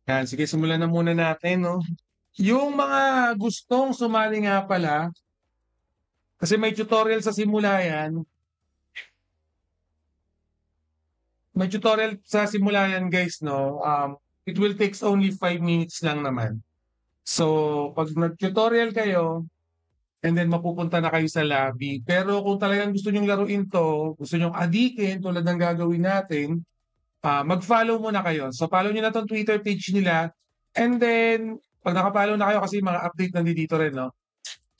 Yan, sige, simulan na muna natin, no? Yung mga gustong sumali nga pala, kasi may tutorial sa simula yan. May tutorial sa simula yan, guys, no? It will takes only 5 minutes lang naman. So, pag nag-tutorial kayo, and then mapupunta na kayo sa lobby. Pero kung talagang gusto nyong laruin to, gusto nyong adikin, tulad ng gagawin natin, mag-follow muna kayo. So, follow nyo na tong Twitter page nila. And then, pag nakapollow na kayo, kasi mga update nandito rin, no?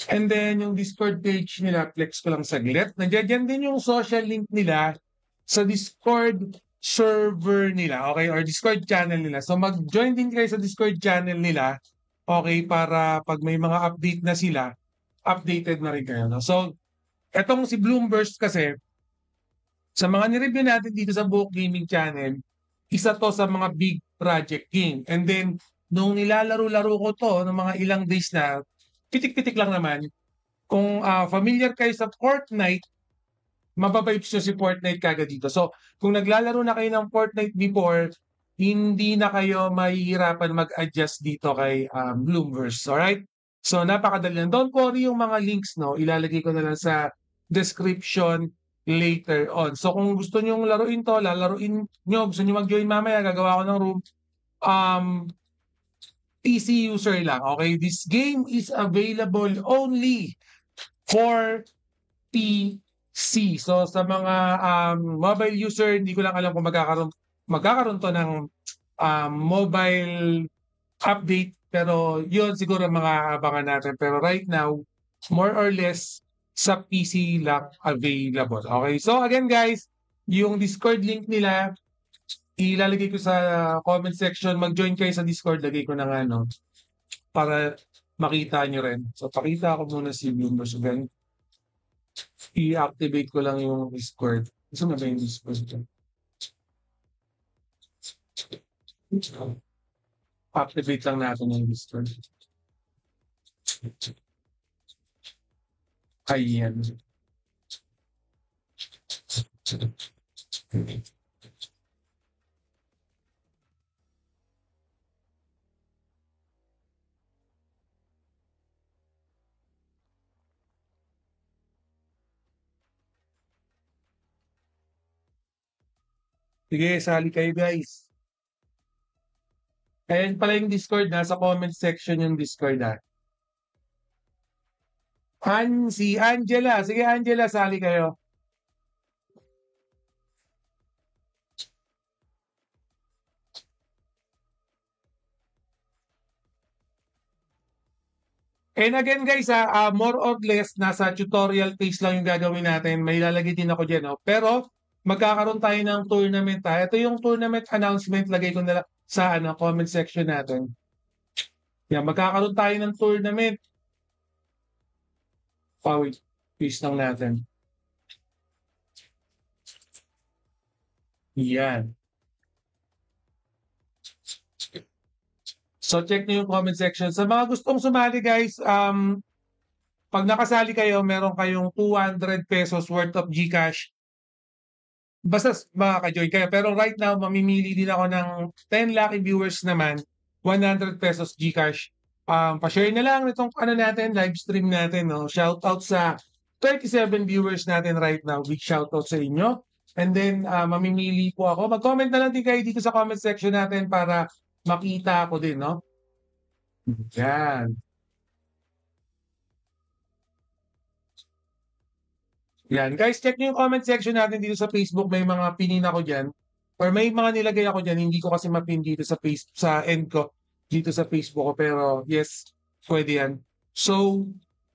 And then, yung Discord page nila, flex ko lang saglit. Nandiyan din yung social link nila sa Discord server nila, okay? Or Discord channel nila. So, mag-join din kayo sa Discord channel nila, okay? Para pag may mga update na sila, updated na rin kayo, no? So, etong si Bloomburst kasi, sa mga nireview natin dito sa Book Gaming Channel, isa to sa mga big project game. And then, nung nilalaro-laro ko to, ng mga ilang days na, pitik-pitik lang naman, kung familiar kayo sa Fortnite, mababibes nyo si Fortnite kagad dito. So, kung naglalaro na kayo ng Fortnite before, hindi na kayo mahihirapan mag-adjust dito kay Bloomverse. Alright? So, napakadali lang. Don't worry yung mga links, no? Ilalagay ko na lang sa description later on. So, kung gusto nyo laruin to, lalaruin nyo, gusto nyo mag-join mamaya, gagawa ko ng room, um, PC user lang. Okay? This game is available only for PC. So sa mga mobile user, hindi ko lang alam kung magkakaroon to ng mobile update, pero yun siguro mga abangan natin. Pero right now, more or less sa PC lang available. Okay, so again guys, yung Discord link nila, ilalagay ko sa comment section. Mag-join kayo sa Discord, lagay ko na nga, no? Para makita nyo rin. So pakita ko muna si Bloomberg. So, i-activate ko lang yung Discord. Gusto na ba yung Discord? Activate lang natin yung Discord. Ayan. Sige, sali kayo guys. Ayan pala yung Discord, nasa comment section yung Discord ha. Si Angela. Sige Angela, sali kayo. And again guys, more or less, nasa tutorial phase lang yung gagawin natin. May lalagay din ako dyan. No? Pero magkakaroon tayo ng tournament. Ha? Ito yung tournament announcement. Lagay ko na sa comment section natin. Yan, magkakaroon tayo ng tournament. Wait, paste lang natin. Yan. So check niyo yung comment section. Sa mga gustong sumali guys, pag nakasali kayo, meron kayong 200 pesos worth of GCash. Basta makaka-join kayo. Pero right now, mamimili din ako ng 10 lucky viewers naman, 100 pesos GCash. Pa-share na lang itong natin, live stream natin. No? Shout out sa 37 viewers natin right now. Big shout out sa inyo. And then, mamimili po ako. Mag-comment na lang din kayo dito sa comment section natin para makita ako din, no? Yan. Yan. Guys, check nyo yung comment section natin dito sa Facebook. May mga pinin ako dyan. Or may mga nilagay ako dyan. Hindi ko kasi mapin dito sa sa end ko. Dito sa Facebook ko. Pero yes, pwede yan. So,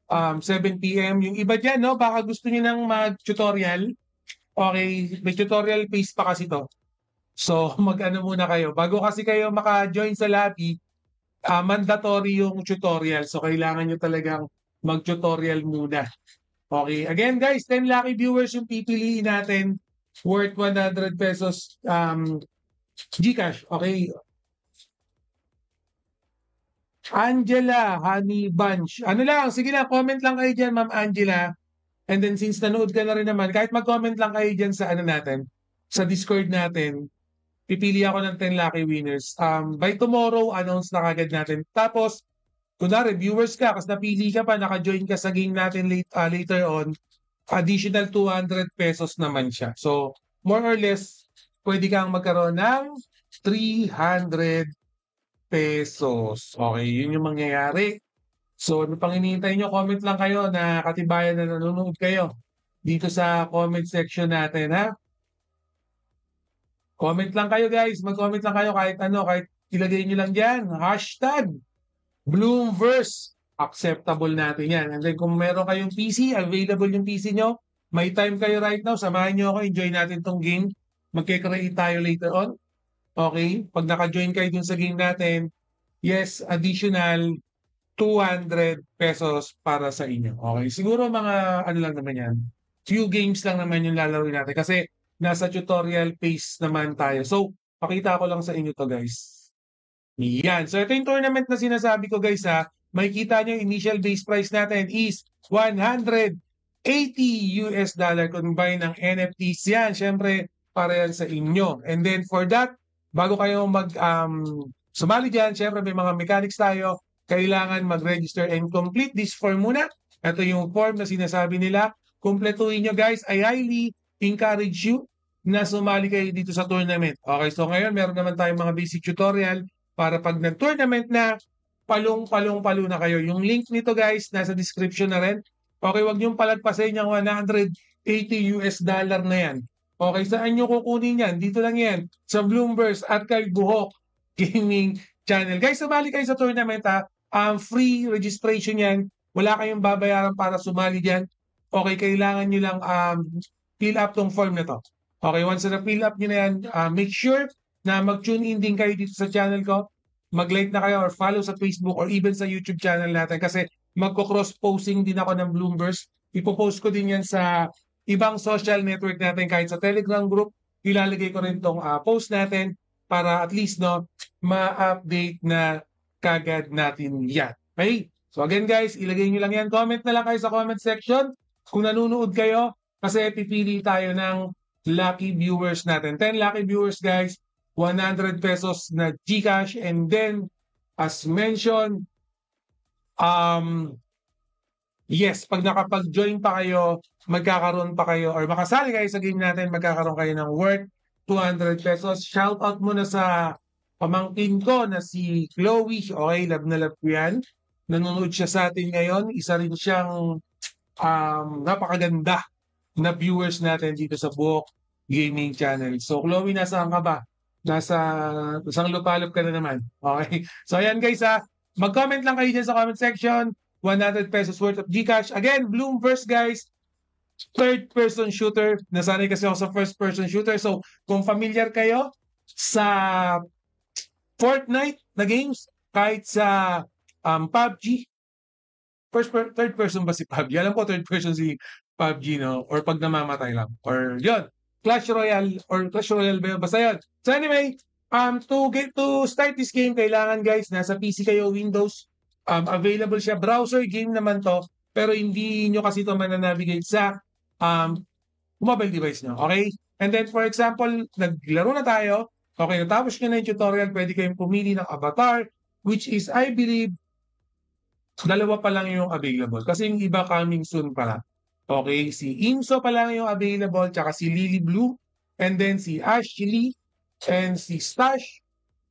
7 p.m. Yung iba dyan, no? Baka gusto niyo ng mag-tutorial. Okay, may tutorial phase pa kasi to. So, mag-ano muna kayo. Bago kasi kayo maka-join sa lobby, mandatory yung tutorial. So, kailangan nyo talagang mag-tutorial muna. Okay. Again, guys, 10 lucky viewers yung pipiliin natin worth 100 pesos GCash. Okay. Angela, Honey Bunch. Ano lang, sige lang, comment lang kayo dyan, Ma'am Angela. And then since nanood ka na rin naman, kahit mag-comment lang kayo dyan sa natin, sa Discord natin, pipili ako ng 10 lucky winners. By tomorrow, announce na kagad natin. Tapos, kunwari, viewers ka, kasi napili ka pa, naka-join ka sa game natin later on, additional 200 pesos naman siya. So, more or less, pwede kang magkaroon ng 300 pesos. Okay, yun yung mangyayari. So, ano pang hinihintay nyo? Comment lang kayo na katibayan na nanonood kayo dito sa comment section natin, ha? Comment lang kayo, guys. Mag-comment lang kayo kahit ano, kahit ilagay nyo lang dyan. Hashtag Bloomverse. Acceptable natin yan. And then kung meron kayong PC, available yung PC nyo, may time kayo right now, samahan nyo ako, enjoy natin tong game. Magkikreate tayo later on. Okay? Pag naka-join kayo dun sa game natin, yes, additional 200 pesos para sa inyo. Okay? Siguro mga ano lang naman yan. Few games lang naman yung lalaro natin kasi nasa tutorial phase naman tayo. So, pakita ko lang sa inyo to, guys. Yan. So, ito yung tournament na sinasabi ko, guys, ha. Makikita nyo, initial base price natin is 180 US dollar combined ng NFTs. Yan, syempre, para yan sa inyo. And then, for that, bago kayo sumali dyan, syempre, may mga mechanics tayo. Kailangan mag-register and complete this form muna. Ito yung form na sinasabi nila. Kumpletuhin nyo, guys. I highly encourage you na sumali kayo dito sa tournament. Okay, so ngayon meron naman tayong mga basic tutorial para pag nag-tournament na, palong-palong-palo na kayo. Yung link nito, guys, nasa description na rin. Okay, wag niyong palagpasin yung 180 US dollar na yan. Okay, saan nyo kukunin yan? Dito lang yan, sa Bloomverse at kay Buhok Gaming Channel. Guys, sumali kayo sa tournament, ha. Free registration yan. Wala kayong babayaran para sumali dyan. Okay, kailangan nyo lang fill up tong form na to. Okay, once na fill up nyo na yan, make sure na mag-tune in din kayo dito sa channel ko. Mag-like na kayo or follow sa Facebook or even sa YouTube channel natin kasi magko-cross-posting din ako ng Bloomverse. Ipopost ko din yan sa ibang social network natin kahit sa Telegram group. Ilalagay ko rin tong post natin para at least ma-update na kagad natin yan. Okay? So again, guys, ilagay nyo lang yan. Comment na lang kayo sa comment section kung nanonood kayo kasi pipili tayo ng lucky viewers natin. 10 lucky viewers, guys. 100 pesos na GCash. And then, as mentioned, yes, pag nakapag-join pa kayo, magkakaroon pa kayo or makasali kayo sa game natin, magkakaroon kayo ng worth 200 pesos. Shout out muna sa pamangkin ko na si Chloe. Okay, love na love ko yan. Nanonood siya sa atin ngayon. Isa rin siyang napakaganda na viewers natin dito sa Buhok Gaming Channel. So, Chloe, nasaan ka ba? Isang lupalop ka na naman. Okay? So, ayan, guys, ha. Mag-comment lang kayo dyan sa comment section. 100 pesos worth of GCash. Again, Bloomverse, guys. Third-person shooter. Nasanay kasi ako sa first-person shooter. So, kung familiar kayo sa Fortnite na games, kahit sa PUBG, third person ba si PUBG? Alam ko third person si PUBG, no? Or pag namamatay lang. Or yun, Clash Royale ba yun? Basta yun. So anyway, to start this game, kailangan, guys, nasa PC kayo, Windows, available siya. Browser game naman to, pero hindi nyo kasi ito mananavigate sa mobile device nyo. Okay? And then, for example, naglaro na tayo. Okay, natapos nyo na yung tutorial, pwede kayong pumili ng avatar, which is, I believe, dalawa pa lang yung available. Kasi yung iba coming soon pala. Okay, si Imso pa lang yung available, tsaka si Lily Blue, and then si Ashley, and si Stash,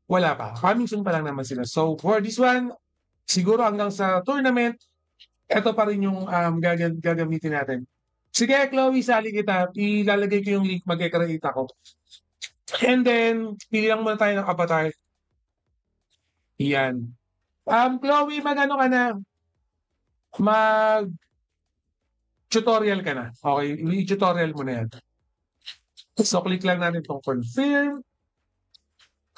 wala pa. Coming soon pa lang naman sila. So, for this one, siguro hanggang sa tournament, ito pa rin yung gagamitin natin. Sige, Chloe, sali kita. Ilalagay ko yung link, mag-create ako. And then, pili lang muna tayo ng avatar. Yan. Chloe, mag-ano ka na? Mag-tutorial ka na. Okay, i-tutorial mo na yan. So, click lang natin itong confirm.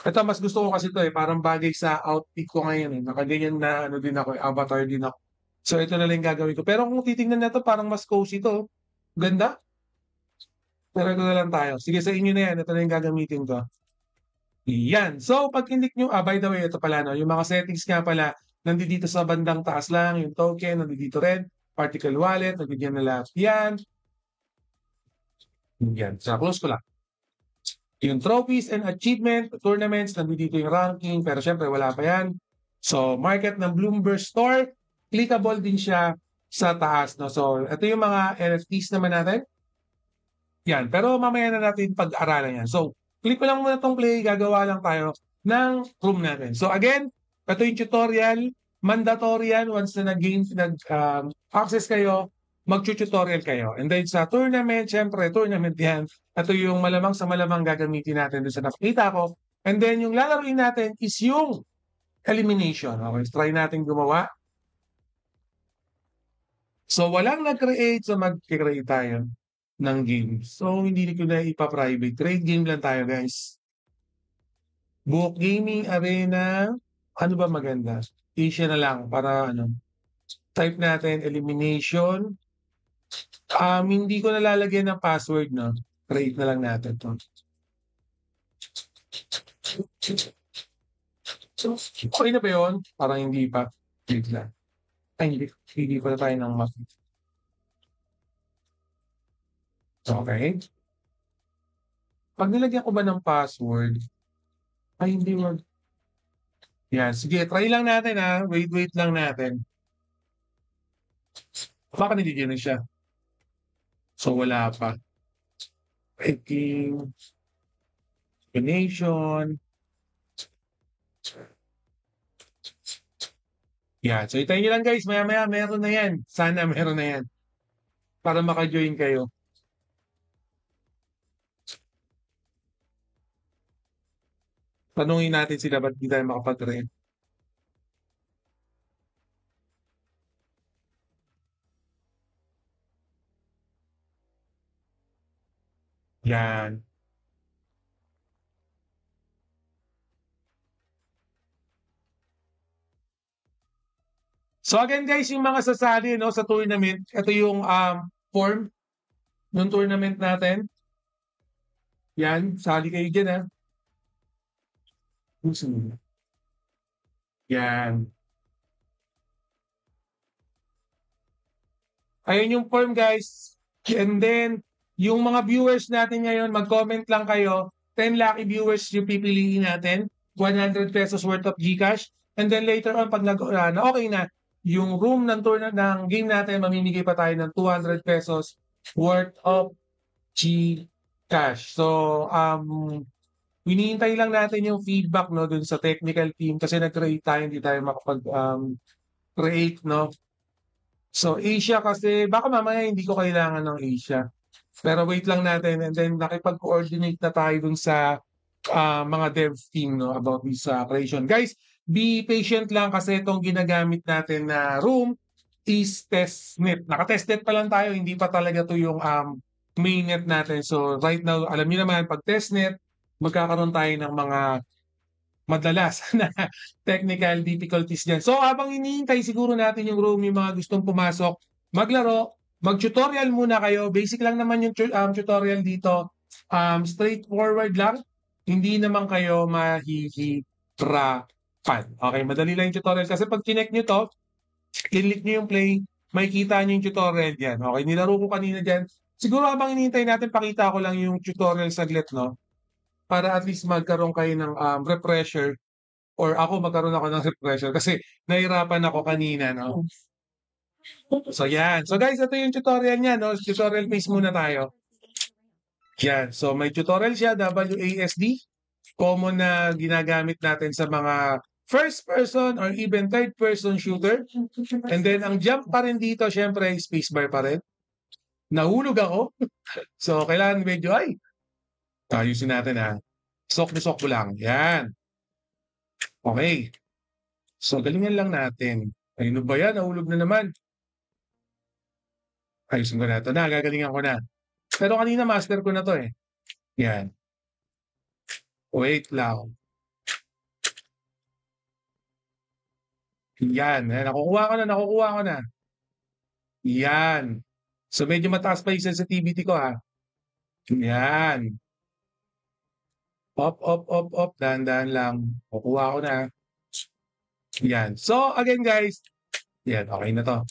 Ito, mas gusto ko kasi ito parang bagay sa outfit ko ngayon Nakaganyan na ano din ako, avatar din ako. So, ito na lang gagawin ko. Pero kung titingnan na ito, parang mas cozy ito. Ganda. Pero ito na lang tayo. Sige, sa inyo na yan. Ito na yung gagamitin ko. Yan. So, pag click nyo, by the way, ito pala, yung mga settings nga pala, nandito sa bandang taas lang, yung token, nandito rin, particle wallet, nandito na lahat yan. Yan. So, close ko lang. Yung trophies and achievement, tournaments, nandito yung ranking, pero syempre wala pa yan. So, market ng Bloomberg Store, clickable din siya sa taas. No? So, ito yung mga NFTs naman natin. Yan, pero mamaya na natin pag-aralan yan. So, click ko lang muna itong play, gagawa lang tayo ng room natin. So again, ito yung tutorial, mandatory yan once na nag-access kayo, mag-tutorial kayo. And then sa tournament, syempre, tournament yan. Ito yung malamang sa malamang gagamitin natin doon sa nakikita ko. And then yung lalaroin natin is yung elimination. Okay, try natin gumawa. So walang nag-create, so mag-create tayo ng game. So hindi ko na ipa-private. Trade game lang tayo, guys. Book Gaming Arena. Ano ba maganda? Asia na lang para ano. Type natin elimination. Hindi ko nalalagyan ng password, no? Create na lang natin to. Okay na ba yun? Parang hindi pa. Bigla. Ay, hindi pa tayo ng map. Okay. Pag nilagyan ko ba ng password, ay hindi wag. Yan, sige, try lang natin ha. Wait lang natin. Baka nilagyan na siya. So wala pa. Picking. Combination. Yan, so itayin nyo lang guys. Maya meron na yan. Sana meron na yan. Para maka-join kayo. Tanungin natin sila ba't di tayo makapag-rent. Yan. So again guys, yung mga sasali no, sa tournament, ito yung form ng tournament natin. Yan, sali kayo dyan ha. Yan. Ayun yung form guys. And then, yung mga viewers natin ngayon, mag-comment lang kayo. 10 lucky viewers yung pipiliin natin. 100 pesos worth of GCash. And then later on, pag okay na, yung room ng game natin, mamimigay pa tayo ng 200 pesos worth of GCash. So, hinihintay lang natin yung feedback no dun sa technical team kasi nag-create tayo, hindi tayo makapag-create, no? So, Asia kasi, baka mamaya hindi ko kailangan ng Asia. Pero wait lang natin and then nakipag-coordinate na tayo dun sa mga dev team no, about this creation. Guys, be patient lang kasi itong ginagamit natin na room is testnet. Naka-testnet pa lang tayo, hindi pa talaga to yung mainnet natin. So right now, alam niyo naman, pag testnet, magkakaroon tayo ng mga madalas na technical difficulties dyan. So habang hinihintay siguro natin yung room, yung mga gustong pumasok, maglaro, mag-tutorial muna kayo. Basic lang naman yung tutorial dito. Straightforward lang. Hindi naman kayo mahihirapan. Okay, madali lang yung tutorial. Kasi pag connect nyo to, click nyo yung play, makikita nyo yung tutorial dyan. Okay, nilaro ko kanina dyan. Siguro habang hinihintay natin, pakita ko lang yung tutorial saglit, no? Para at least magkaroon kayo ng refresher or ako magkaroon ako ng refresher kasi nahirapan ako kanina, no? So, yan. So, guys, ito yung tutorial niya, no? Tutorial phase muna tayo. Yan. So, may tutorial siya, WASD. Common na ginagamit natin sa mga first person or even third person shooter. And then, ang jump pa rin dito, syempre, spacebar pa rin. Nahulog ako. So, kailangan medyo, ayusin natin, ha. Sok ko lang. Yan. Okay. So, galingan lang natin. Ayun ba yan? Nahulog na naman. Ayusin ko na ito na. Gagalingan ko na. Pero kanina master ko na to eh. Yan. Wait lang. Yan. Nakukuha ko na. Yan. So, medyo mataas pa yung sensitivity ko ha. Yan. Up. Dahan-dahan lang. Kukuha ko na. Yan. So, again guys. Yan. Okay na to.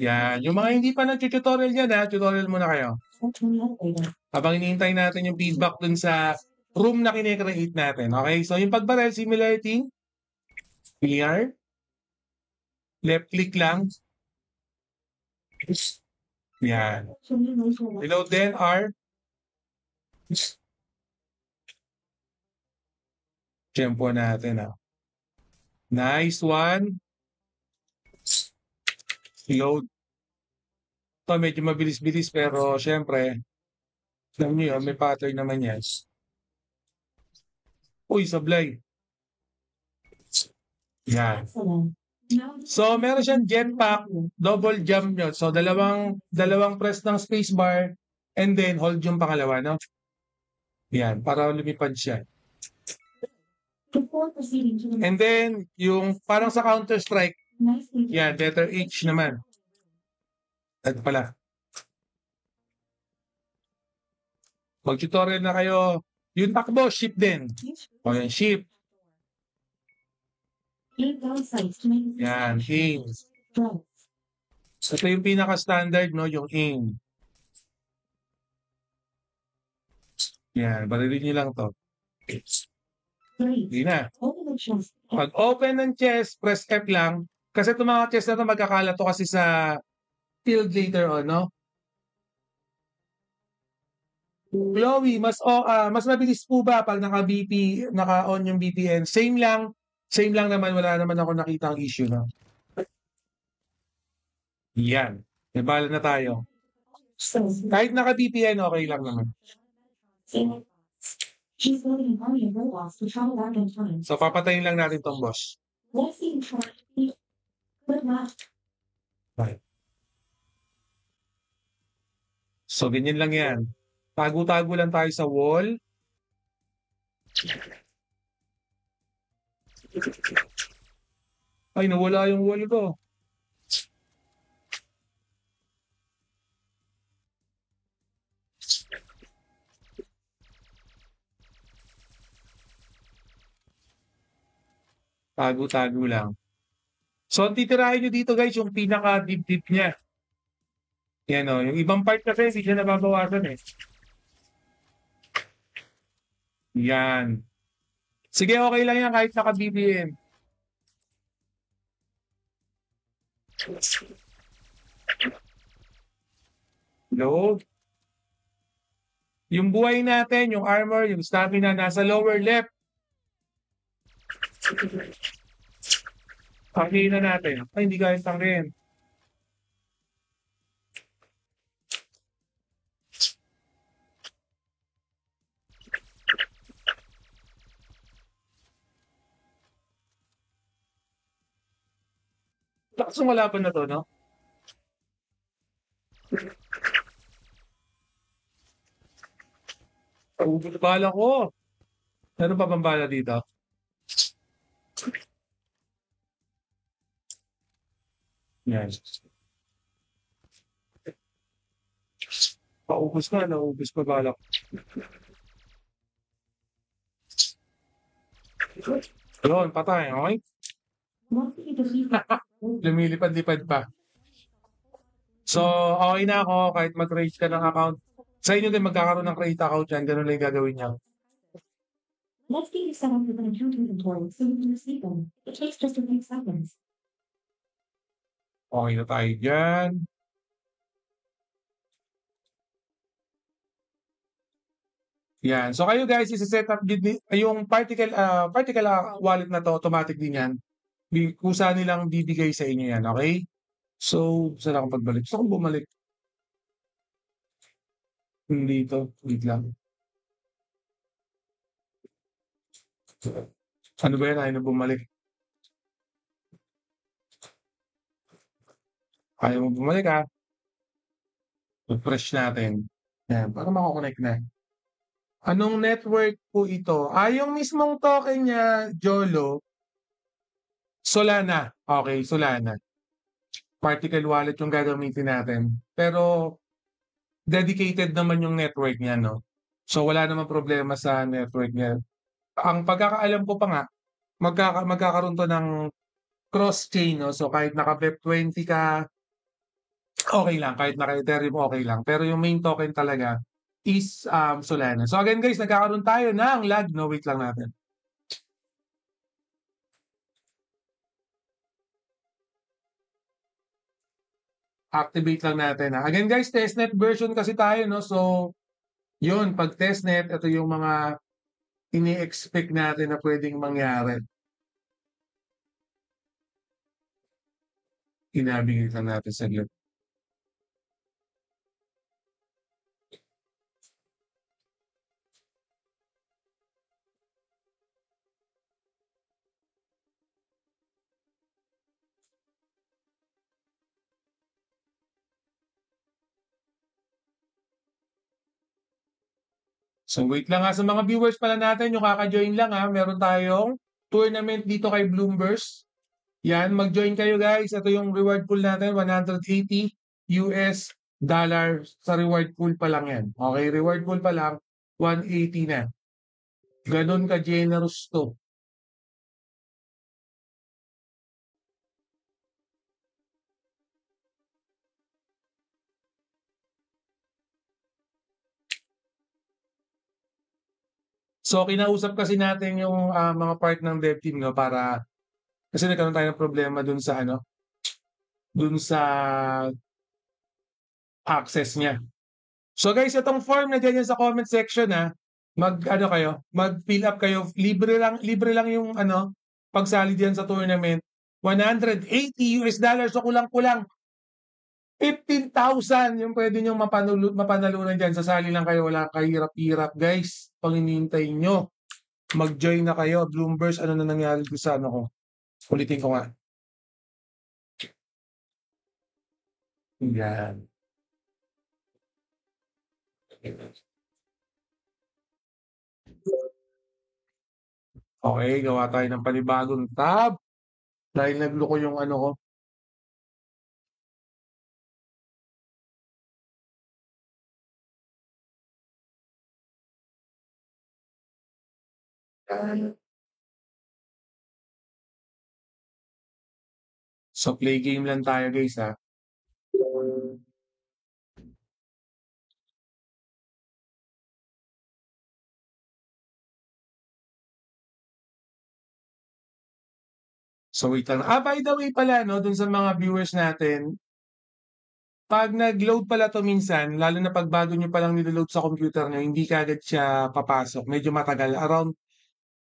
Yan. Yung mga hindi pa nag-tutorial yan ha. Tutorial muna kayo. Habang hinihintay natin yung feedback dun sa room na kine-create natin. Okay? So, yung pagbarel, similarity, clear, left click lang. Yan. Reload then R. Tempo natin. Nice one. Load. Ito medyo mabilis-bilis pero syempre, alam nyo yun, may pattern naman yan. Uy, sablay. Yan. So, meron siyang jetpack, double jump yun. So, dalawang press ng spacebar and then hold yung pangalawa, no? Yan, para lumipad siya. And then, yung parang sa Counter-Strike, yan, letter H naman. At pala. Mag-tutorial na kayo. Yung takbo, ship din. O yan, ship. Yan, aim. Ito yung pinaka-standard, no? Yung aim. Yan, barilin nyo lang to. Hindi na. Pag open ng chest, press F lang. Kasi itong mga chest na ito, magkakalat to kasi sa field later on, no? Chloe, mas mabilis po ba pag naka-on yung VPN? Same lang naman, wala naman ako nakitang issue, no? Yan. May bala na tayo. Kahit naka-VPN, okay lang naman. So, papatayin lang natin tong boss. Okay. So, ganyan lang yan. Tago-tago lang tayo sa wall. Ay, nawala yung wall ko. Tago-tago lang. So, ang titirahin nyo dito guys, yung pinaka-deep niya. Yan o. Yung ibang part kasi, hindi siya nababawasan eh. Yan. Sige, okay lang yan kahit naka-BBM. Load. Yung buhay natin, yung armor, yung stamina, nasa lower left. Tangin na natin. Ay, hindi kaya tangin. Lakas ng laban na to, no? Bala ko. Meron pa bang bala dito? Yan. Paubos na, naubos pa bala ko. Yun, patay, okay? Lumilipad-lipad pa. So, okay na ako kahit mag-create ka ng account. Sa inyo din magkakaroon ng create account yan. Ganun lang yung gagawin niya. Let's get you set up with an account inventory so you can receive them. It takes just a few seconds. Okay na tayo dyan. Yan. So kayo guys, isi-set up din yung particle wallet na to, automatic din yan. Kusa nilang bibigay sa inyo yan, okay? So, saan ako pagbalik? Gusto kong bumalik. Dito, wait lang. Ano ba yan? Ayaw na bumalik. Ayaw mo bumalik ha? Refresh natin. Yan, para makakonect na. Anong network po ito? Yung mismong token niya, Jolo, Solana. Okay, Solana. Particle wallet yung gagamitin natin. Pero, dedicated naman yung network niya, no? So, wala namang problema sa network niya. Ang pagkakaalam ko pa nga, magkakaroon to ng cross-chain, no? So, kahit naka-BEP20 ka, okay lang. Kahit naka-Ethereum, okay lang. Pero yung main token talaga is Solana. So again guys, nagkakaroon tayo ng lag. No, wait lang natin. Activate lang natin. Ha? Again guys, testnet version kasi tayo. No? So, yun, pag testnet, ito yung mga ini-expect natin na pwedeng mangyari. Inabigay lang natin sa saglit. So wait lang ha, sa mga viewers pala natin, yung kaka-join lang ha, meron tayong tournament dito kay Bloomberg. Yan, mag-join kayo guys. Ito yung reward pool natin, 180 US dollar sa reward pool pa lang yan. Okay, reward pool pa lang, 180 na. Ganon ka-generous to. So kinausap kasi natin yung mga part ng dev team no para kasi nagkaroon tayo ng problema dun sa ano, dun sa access niya. So guys, itong form na dyan sa comment section ha, mag-ano kayo, mag-fill up kayo. Libre lang yung ano, pagsali diyan sa tournament. 180 US dollars, so kulang-kulang 15,000 yung pwede nyo mapanalunan dyan. Sasali lang kayo, wala kahirap-hirap guys. Pag hinihintay nyo, mag-join na kayo. Bloomberg, ano na nangyari sa ano ko? Ulitin ko nga. Yan. Okay, gawa tayo ng panibagong tab. Dahil nagloko yung ano ko. So play game lang tayo guys ha. So wait lang. By the way pala no, dun sa mga viewers natin, pag nag-load pala 'to minsan, lalo na pag bago niyo palang nilo-load sa computer niyo, hindi kaagad siya papasok. Medyo matagal, around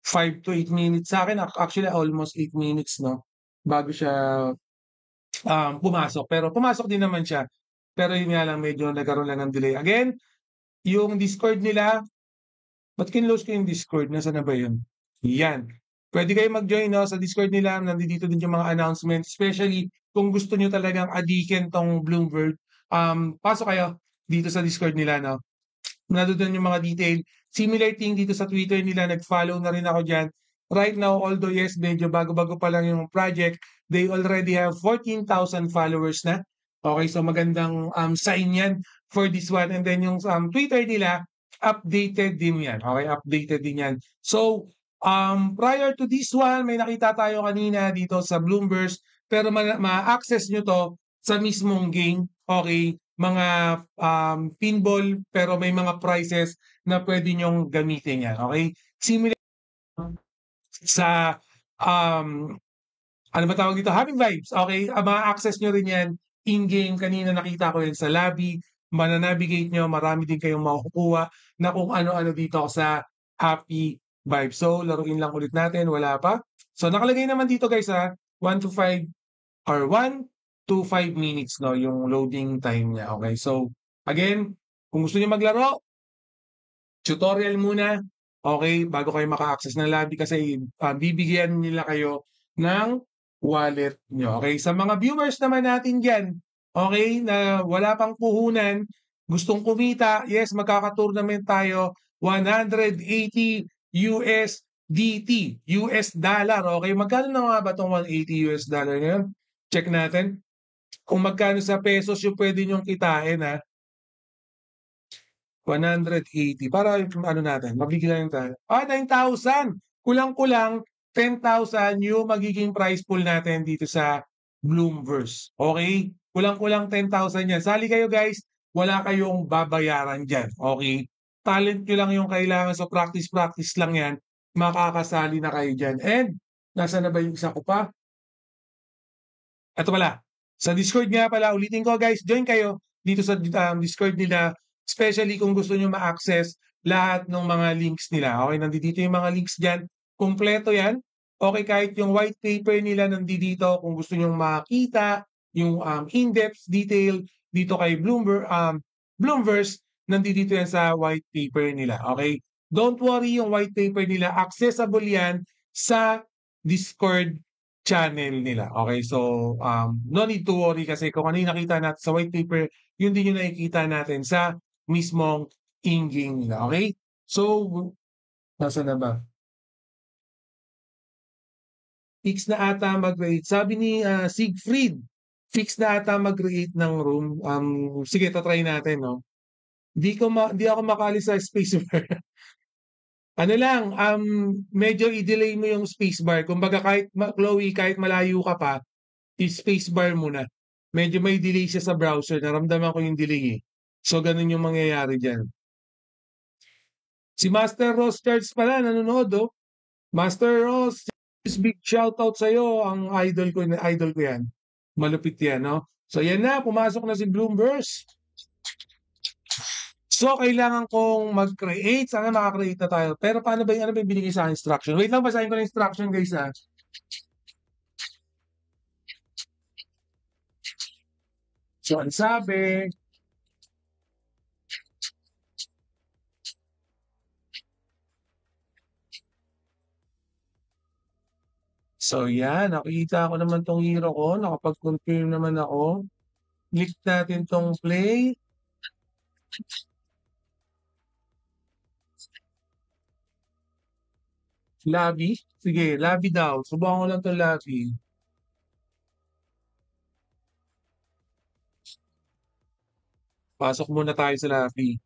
5 to 8 minutes. Sa'kin actually almost 8 minutes 'no, bago siya, pumasok. Pero pumasok din naman siya. Pero yun nga lang medyo nagkaroon lang ng delay. Again, yung Discord nila, ba't kinlose ko yung Discord? Nasaan na ba yun? Yan. Pwede kayo mag-join 'no, sa Discord nila. Nandito din yung mga announcements, especially kung gusto niyo talagang adikin 'tong Bloomberg, pasok kayo dito sa Discord nila 'no. Nandoon yung mga detail. Similar thing dito sa Twitter nila, nag-follow na rin ako diyan. Right now, although yes, medyo bago-bago pa lang yung project, they already have 14,000 followers na. Okay, so magandang sign yan for this one. And then yung Twitter nila, updated din yan. Okay, updated din yan. So, prior to this one, may nakita tayo kanina dito sa Bloomberg, pero ma-access nyo to sa mismong game. Okay, mga pinball pero may mga prizes na pwede nyong gamitin yan. Okay? Similar sa ano ba tawag dito? Happy Vibes. Okay? Ma-access nyo rin yan in-game. Kanina nakita ko yan sa lobby. Mananavigate nyo. Marami din kayong makukuha na kung ano-ano dito sa Happy Vibes. So, laruin lang ulit natin. Wala pa. So, nakalagay naman dito guys ha. 1 to 5 or 1 to 5 minutes no yung loading time niya. Okay? So, again, kung gusto niyo maglaro, tutorial muna. Okay, bago kayo maka-access ng lobby kasi bibigyan nila kayo ng wallet nyo. Okay, sa mga viewers naman natin diyan, okay, na wala pang puhunan, gustong kumita, yes, magkaka-tournament tayo, 180 USDT, US dollar. Okay, magkano na nga ba itong 180 US dollar ngayon? Check natin. Kung magkano sa pesos yung pwede nyong kitain ha. 180 para ano natin, mabigyan tayo. 9,000. Kulang-kulang 10,000 yung magiging prize pool natin dito sa Bloomverse. Okay? Kulang-kulang 10,000 yan. Sali kayo guys, wala kayong babayaran dyan. Okay? Talent nyo lang yung kailangan. So practice lang yan. Makakasali na kayo dyan. And, nasa na ba yung isa ko pa? Ito pala. Sa Discord nga pala, ulitin ko guys, join kayo dito sa Discord nila. Especially kung gusto nyo ma-access lahat ng mga links nila. Okay, nandito yung mga links dyan. Kumpleto yan. Okay, kahit yung white paper nila nandito kung gusto nyo makita yung in-depth detail dito kay Bloomverse, nandito yan sa white paper nila. Okay? Don't worry, yung white paper nila, accessible yan sa Discord channel nila. Okay, so no need to worry kasi kung ano yung nakita natin sa white paper, yun din yung nakikita natin sa mismong in-game nila. Okay? So, nasa na ba? Fix na ata mag-create. Sabi ni Siegfried, fix na ata mag-create ng room. Sige, try natin, no? Di ako makaalis sa spacebar. Ano lang, medyo i-delay mo yung spacebar. Kumbaga kahit Chloe, kahit malayo ka pa, i-spacebar mo na. Medyo may delay siya sa browser. Naramdaman ko yung delay eh. So, ganun yung mangyayari dyan. Si Master Ross Charles pala, nanonood oh. Master Ross, big shoutout sa'yo. Ang idol ko yan. Malupit yan, no? So, yan na, pumasok na si Bloomverse. So, kailangan kong mag-create. Sana maka-create na tayo. Pero paano ba yung, ano ba yung binigay sa instruction? Wait lang, basahin ko na instruction, guys, ha? So, ang sabi, so, yan. Nakikita ko naman tong hero ko. Nakapag-confirm naman ako. Click natin tong play. Lobby? Sige, lobby daw. Subukan ko lang tong lobby. Pasok muna tayo sa lobby.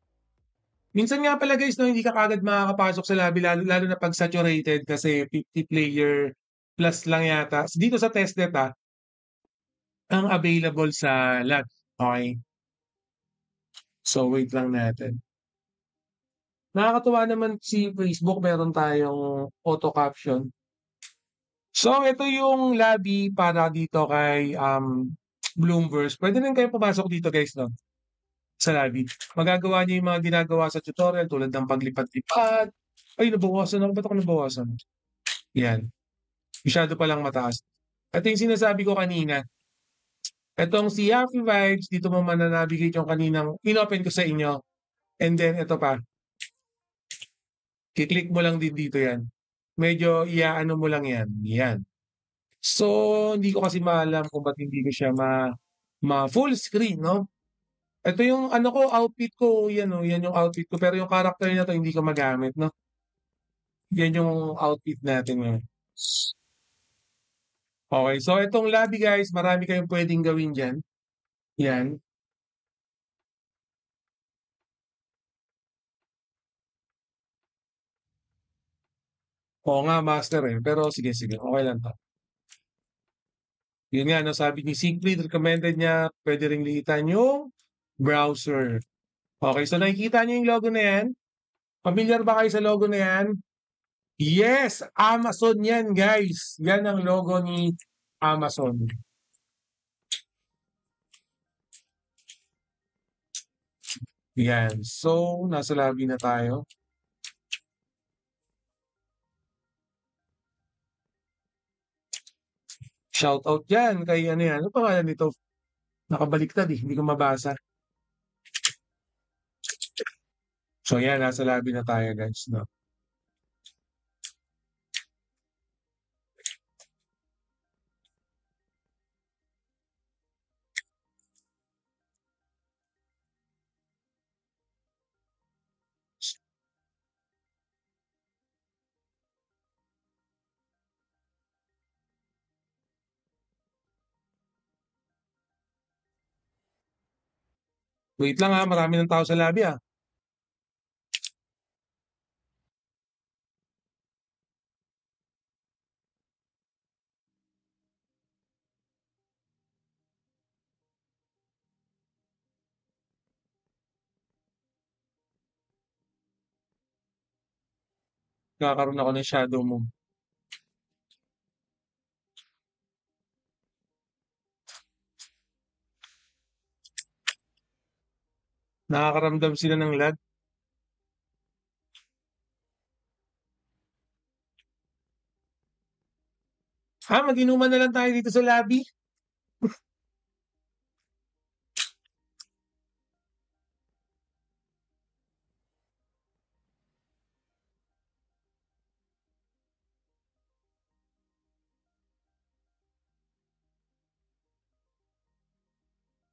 Minsan nga pala guys, no, hindi ka kagad makakapasok sa lobby lalo na pag saturated kasi 50 player plus lang yata. Dito sa testnet ang available sa lab. Okay? So wait lang natin. Nakakatuwa naman si Facebook, meron tayong auto caption. So ito yung lobby para dito kay Bloomverse. Pwede rin kayo pumasok dito guys, no? Sa lobby. Magagawa niyo yung mga ginagawa sa tutorial tulad ng paglipad-lipad. Ay, nabawasan ako. Ba't ako nabawasan? Yan. Masyado palang mataas. Ito yung sinasabi ko kanina. Itong si Happy Vibes, dito mo mananavigate yung kaninang inopen ko sa inyo. And then, ito pa. Kiklik mo lang din dito yan. Medyo iaano mo lang yan. Yan. So, hindi ko kasi maalam kung ba't hindi ko siya ma full screen, no? Ito yung ano ko, outfit ko, yan o, yan yung outfit ko. Pero yung character na to hindi ko magamit, no? Yan yung outfit natin ngayon. Okay, so itong lobby guys, marami kayong pwedeng gawin dyan. Yan. Oo nga, master eh. Pero sige, sige. Okay lang to. Yun nga, no, sabi ni Siegfried, recommended niya, pwede ring liitan yung browser. Okay, so nakikita niyo yung logo na yan? Familiar ba kayo sa logo na yan? Yes, Amazon yan guys. Yan ang logo ni Amazon. Yan. So, nasa lobby na tayo. Shout out yan kay ano yan. Ano pangalan nito? Nakabaliktad eh. Hindi ko mabasa. So yan, nasa lobby na tayo guys. No? Wait lang ha, marami ng tao sa lobby ah. Kakaroon ako ng shadow move. Nakakaramdam sila ng lag. Mag-inuman na lang tayo dito sa lobby.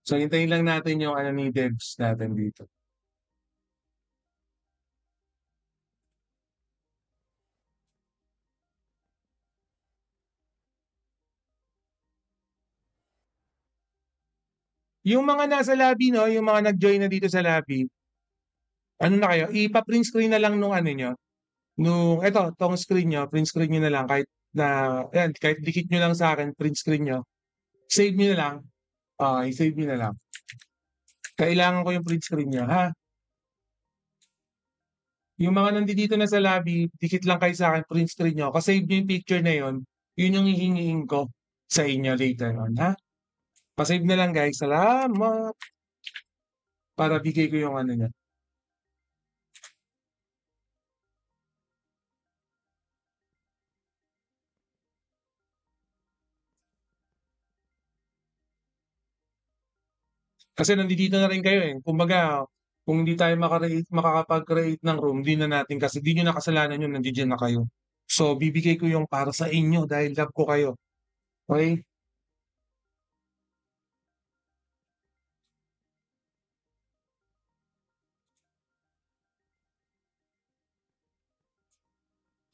So, hintayin lang natin yung ano ni Debs natin dito. Yung mga nasa lobby, no, yung mga nag-join na dito sa lobby, ano na kayo, ipa-print screen na lang nung ano nyo, eto, tong screen nyo, print screen nyo na lang, kahit na, yan, kahit dikit nyo lang sa akin, print screen nyo, save nyo na lang, i-save nyo na lang. Kailangan ko yung print screen nyo, ha? Yung mga nandito na sa lobby, dikit lang kayo sa akin, print screen nyo, kasi save nyo yung picture na yun yung hihingiin ko sa inyo later on, ha? Pa-save na lang guys, salamat! Para bigay ko yung ano nyo. Kasi nandito na rin kayo eh. Kumbaga, kung hindi tayo makakapag-create ng room, di na natin kasi di nyo nakasalanan yun, nandiyan na kayo. So, bibigay ko yung para sa inyo dahil love ko kayo. Okay?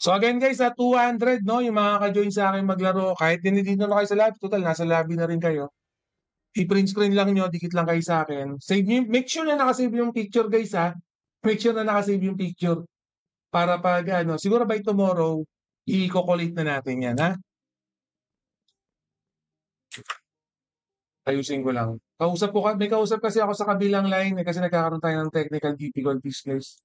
So again guys, 200 no, yung mga ka-join sa akin maglaro. Kahit din dito na kayo sa lobby, total, nasa lobby na rin kayo. I-print screen lang nyo, dikit lang kayo sa akin. Save nyo, make sure na nakasave yung picture guys ha. Make sure na nakasave yung picture. Para pag ano, siguro by tomorrow, i-collate na natin yan ha. Ayusin ko lang. May kausap kasi ako sa kabilang line kasi nagkakaroon tayo ng technical difficulties guys.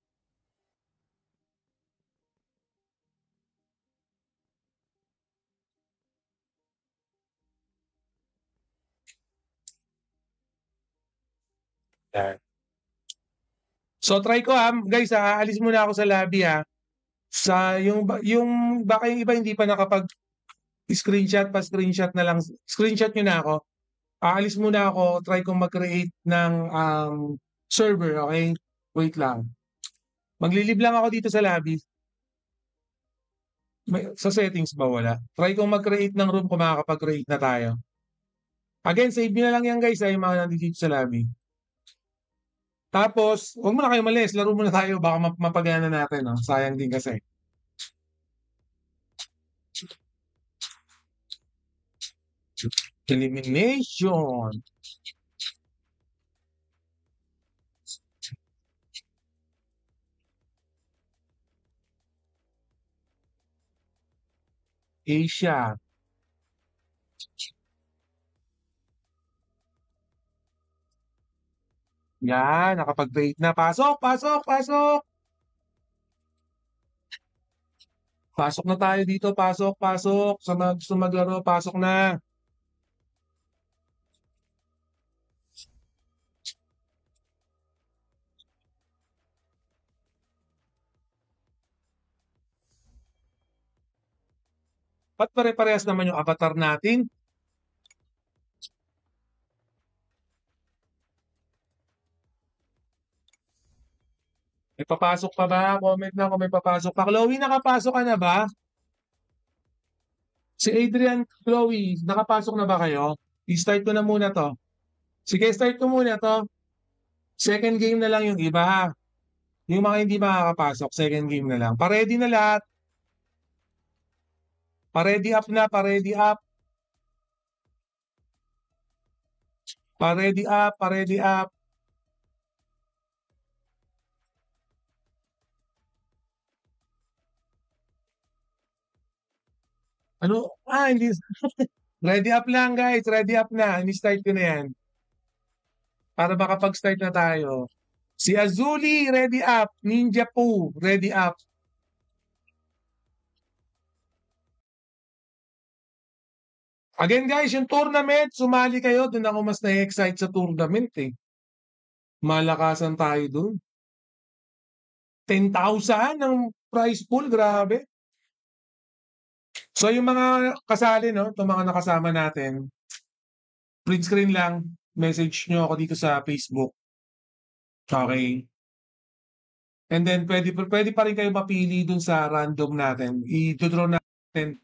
Yan. So try ko guys, aalis muna ako sa lobby ha. Sa yung baka yung iba hindi pa nakapag screenshot na lang. Screenshot nyo na ako. Aalis muna ako, try kong mag-create ng server, okay? Wait lang. Maglilib lang ako dito sa lobby. Sa settings ba wala? Try kong mag-create ng room kung makakapag-create na tayo. Again, save nyo na lang yan guys, yung mga nandito sa lobby. Tapos, huwag mo na kayo malis, laro muna tayo, baka mapagana natin, no? Sayang din kasi. Elimination. Asia. Yan, nakapag-create na. Pasok, pasok, pasok! Pasok na tayo dito, pasok, pasok. Sa mga gusto maglaro, pasok na. Ba't pare-parehas naman yung avatar natin? May papasok pa ba? Comment na kung may papasok pa. Chloe, nakapasok ka na ba? Si Adrian, Chloe, nakapasok na ba kayo? I-start ko na muna to. Sige, start ko muna to. Second game na lang yung iba ha. Yung mga hindi makakapasok, second game na lang. Pa-ready na lahat. Pa-ready up na, pa-ready up. Pa-ready up, pa-ready up. Ano? Hindi. Ready up lang guys, ready up na. Ini-start ko na yan. Para makapag-start na tayo. Si Azuli, ready up. Ninja Poo, ready up. Again guys, yung tournament, sumali kayo. Doon ako mas na-excite sa tournament eh. Malakasan tayo doon. 10,000 ang prize pool, grabe. So yung mga kasali, no, itong mga nakasama natin, print screen lang, message nyo ako dito sa Facebook. Okay. And then pwede pa rin kayo mapili dun sa random natin. I-draw natin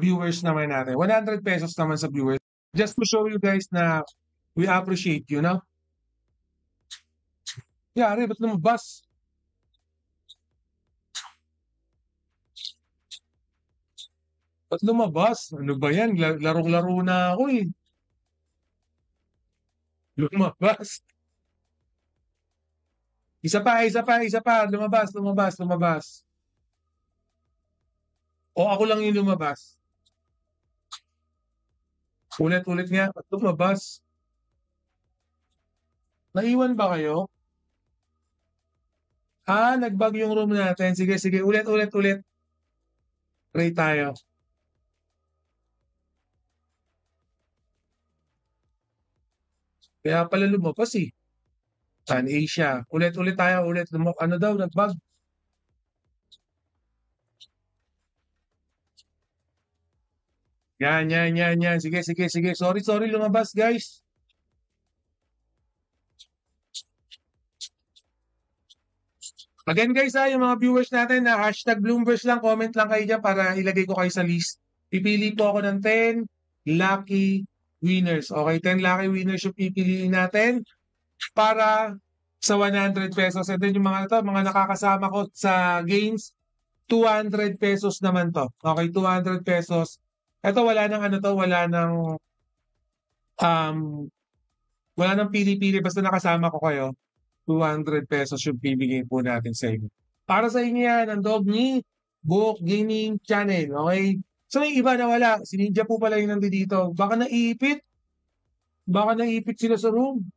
viewers naman natin. 100 pesos naman sa viewers. Just to show you guys na we appreciate you, no? Yari, ba't lumabas? Ba't lumabas? Ano ba yan? Larong-laro na ako eh. Lumabas. Isa pa, isa pa, isa pa. Lumabas, lumabas, lumabas. O ako lang yung lumabas. Ulit-ulit nga. Ba't lumabas? Naiwan ba kayo? Nag-bug yung room natin. Sige, sige. Ulit, ulit, ulit. Try tayo. Kaya pala lumabas eh. San Asia. Ulit-ulit tayo. Ulit. Ano daw? Nag-bug. Yan, yan, yan, yan. Sige, sige, sige. Sorry, sorry. Lumabas, guys. Again guys yung mga viewers natin na hashtag Bloomverse lang, comment lang kayo dyan para ilagay ko kayo sa list. Pipili po ako ng 10 lucky winners. Okay, 10 lucky winners yung pipiliin natin para sa 100 pesos. And then yung mga nakakasama ko sa games, 200 pesos naman to. Okay, 200 pesos. Ito wala nang um, wala nang pili-pili basta nakasama ko kayo. 200 pesos yung bibigay po natin sa inyo. Para sa inyo yan, ang Dogny Book Gaming Channel. Okay? So yung iba na wala. Si Ninja po pala yung nandito. Baka naipit. Baka naipit sila sa room.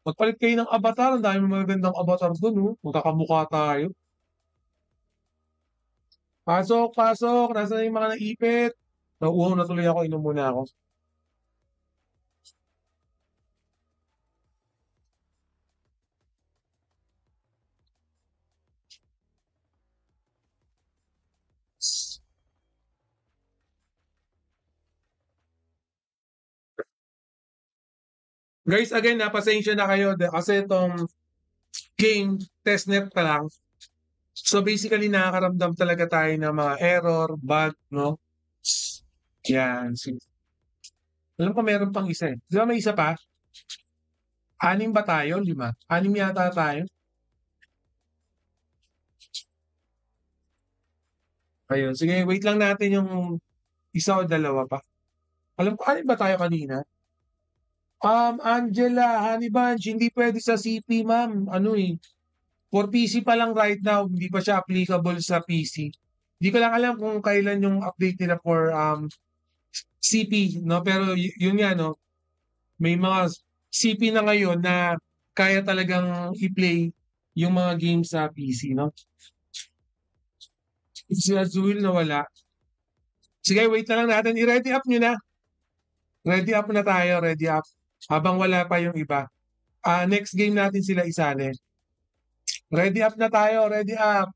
Magpalit kayo ng avatar. Ang dami mga magandang avatar doon. Oh. Magkakamukha tayo. Pasok, pasok. Nasaan na yung mga naipit? Nauuhaw na tuloy ako. Inom muna ako. Guys, again, pasensya na kayo kasi itong game, testnet pa lang. So basically, nakakaramdam talaga tayo ng mga error, bug, no? Yan. Alam ko meron pang isa eh. Di ba may isa pa? 6 ba tayo? 5? 6 yata tayo. Ayun. Sige, wait lang natin yung isa o dalawa pa. Alam ko, 6 ba tayo kanina? Angela, Honey Bunch, hindi pwede sa CP, ma'am. Ano eh, for PC pa lang right now, hindi pa siya applicable sa PC. Hindi ko lang alam kung kailan yung update nila for CP, no? Pero yun nga, no? May mga CP na ngayon na kaya talagang i-play yung mga games sa PC, no? Si Azul na wala. Sige, wait na lang natin. I-ready up nyo na. Ready up na tayo, ready up. Habang wala pa yung iba. Next game natin sila isali. Ready up na tayo, ready up.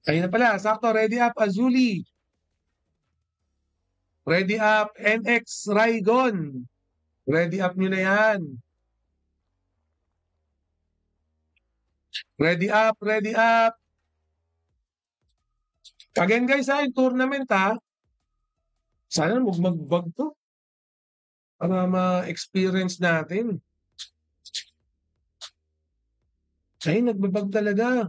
Ayun na pala, sakto, ready up, Azuli. Ready up, NX Raygon. Ready up nyo na yan. Ready up, ready up. Again guys, yung tournament sana mag-bug to. Para ma-experience natin. Ay, nagbabag talaga.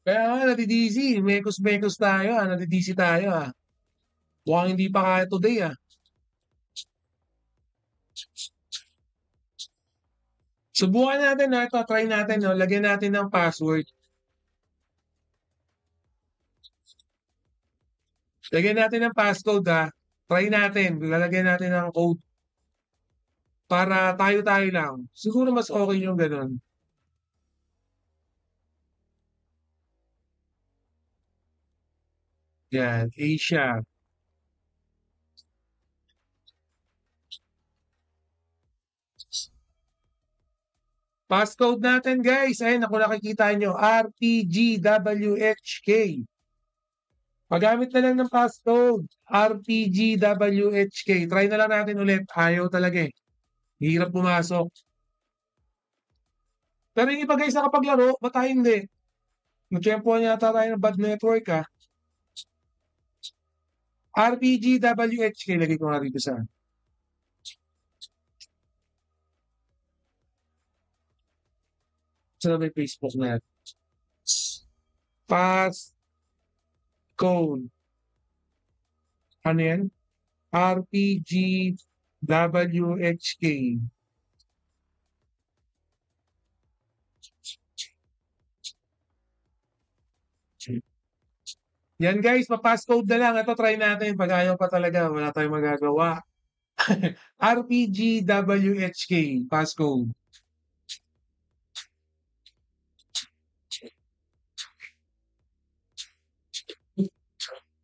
Kaya nga, nadidisi. Mekos-mekos tayo, nadidisi tayo, Mukhang hindi pa kaya today, Subukan natin, ito, try natin, no? Lagyan natin ng password. Lagyan natin ng passcode, Try natin. Lalagyan natin ng code. Para tayo-tayo lang. Siguro mas okay yung ganun. Yan, Asia. Passcode natin, guys. Ayun, ako nakikita nyo. RPGWHK. Paggamit na lang ng passcode. RPGWHK. Try na lang natin ulit. Ayaw talaga, Hirap pumasok. Pero yung iba, guys, nakapaglaro, ba't tayo hindi? Nag-tempo yata tayo ng bad network, RPGWHK. Lagay ko nga rito sa may Facebook na. Pass code. Ano yan? RPGWHK. Yan guys, pa-passcode na lang. Ito try natin. Pag ayaw pa talaga, wala tayong magagawa. RPGWHK, passcode.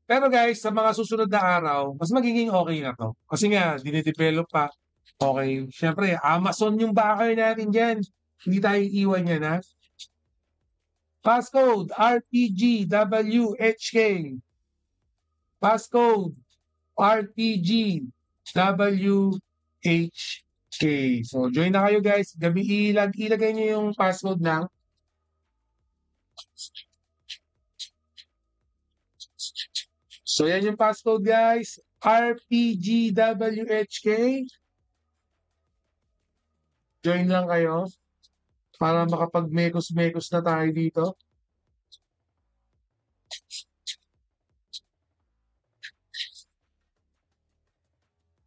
Pero guys, sa mga susunod na araw, mas magiging okay na to. Kasi nga, dinidevelop pa. Okay. Siyempre, Amazon yung backer natin dyan. Hindi tayo iiwan yan, Passcode, RPGWHK. Passcode, RPGWHK. So, join na kayo guys. Ilagay nyo yung passcode ng So, yan yung passcode, guys. RPGWHK. Join lang kayo para makapag-mekos-mekos na tayo dito.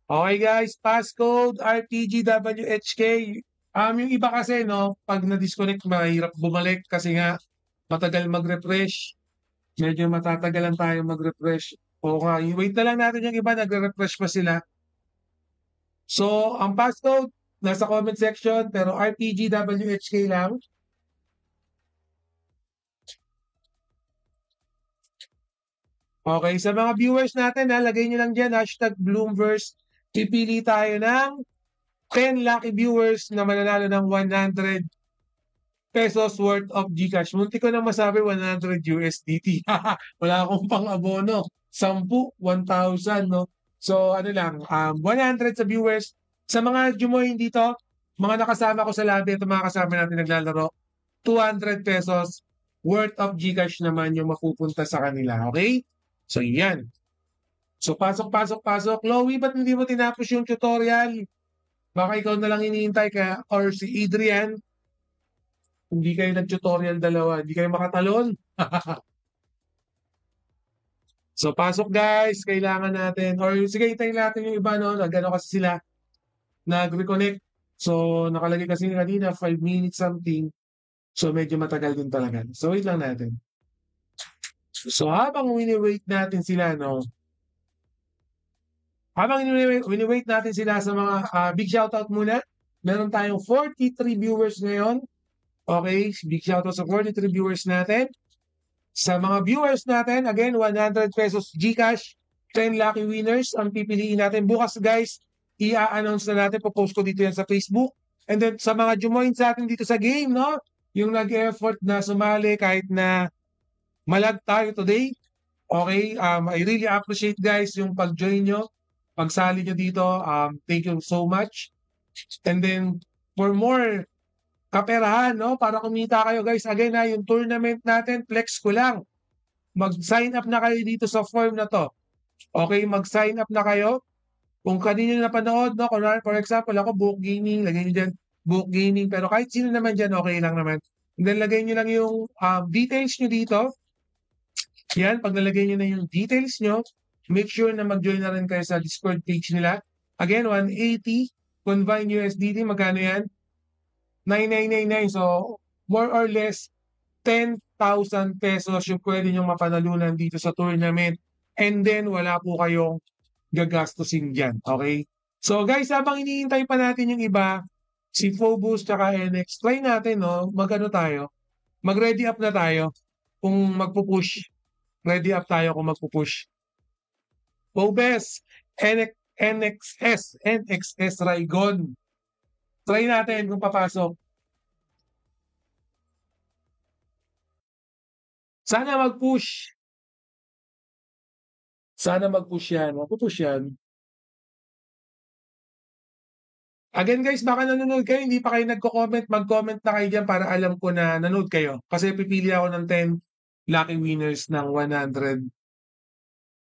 Okay, guys. Passcode RPGWHK. Yung iba kasi, pag na-disconnect, mahirap bumalik kasi nga matagal mag-refresh. Medyo matatagalan tayo mag-refresh. O nga, wait na lang natin yung iba, nagre-refresh pa sila. So, ang passcode, nasa comment section, pero RPGWHK lang. Okay, sa mga viewers natin, lagay nyo lang dyan, #Bloomverse. Pipili tayo ng 10 lucky viewers na mananalo ng 100 pesos worth of GCash. Munti ko na masabi 100 USDT. Wala akong pang-abono. 10, 1,000, no? So, ano lang, 100 sa viewers. Sa mga jumoin dito, mga nakasama ko sa lobby, ito mga kasama natin naglalaro, 200 pesos worth of GCash naman yung mapupunta sa kanila. Okay? So, yan. So, pasok. Chloe, ba't hindi mo tinapos yung tutorial? Baka ikaw na lang iniintay ka or si Adrian. Hindi kayo nag-tutorial dalawa. Hindi kayo makatalon. So, pasok guys. Kailangan natin. Or sige, hintayin natin yung iba, no? Nagano kasi sila. Nag-reconnect. So, nakalagay kasi kanina 5 minutes something. So, medyo matagal din talaga. So, wait lang natin. So, habang wini-wait natin sila, no? Habang wini-wait natin sila sa mga big shoutout muna. Meron tayong 43 viewers ngayon. Okay, big shoutout sa 43 viewers natin. Sa mga viewers natin, again, 100 pesos GCash, 10 lucky winners ang pipiliin natin. Bukas guys, i-announce na natin, popost ko dito yan sa Facebook. And then sa mga jumoin sa atin dito sa game, no? Yung nag-effort na sumali kahit na malag tayo today. Okay, I really appreciate guys yung pag-join nyo, pagsali nyo dito. Thank you so much. And then, for more kaperahan, no? Para kumita kayo guys. Again yung tournament natin, flex ko lang. Mag-sign up na kayo dito sa form na to. Okay, mag-sign up na kayo. Kung kanino napanood, no? For example, ako, Book Gaming, lagay nyo dyan, Book Gaming. Pero kahit sino naman dyan, okay lang naman. And then lagay nyo lang yung details nyo dito. Yan, pag nalagay nyo na yung details nyo, make sure na mag-join na rin kayo sa Discord page nila. Again, 180 Convine USDT, magkano yan? 9999. So, more or less, 10,000 pesos yung pwede nyo mapanalunan dito sa tournament. And then, wala po kayong gagastusin dyan. Okay? So, guys, habang iniintay pa natin yung iba, si Phobos tsaka NX, try natin, no? Mag-ano tayo? Mag-ready up na tayo kung magpupush. Ready up tayo kung magpupush. Phobos, NXS Raygon. Try natin kung papasok. Sana mag-push. Sana mag-push yan. Magpupush yan. Again guys, baka nanonood kayo, hindi pa kayo nagko-comment, mag-comment na kayo dyan para alam ko na nanood kayo. Kasi pipili ako ng 10 lucky winners ng 100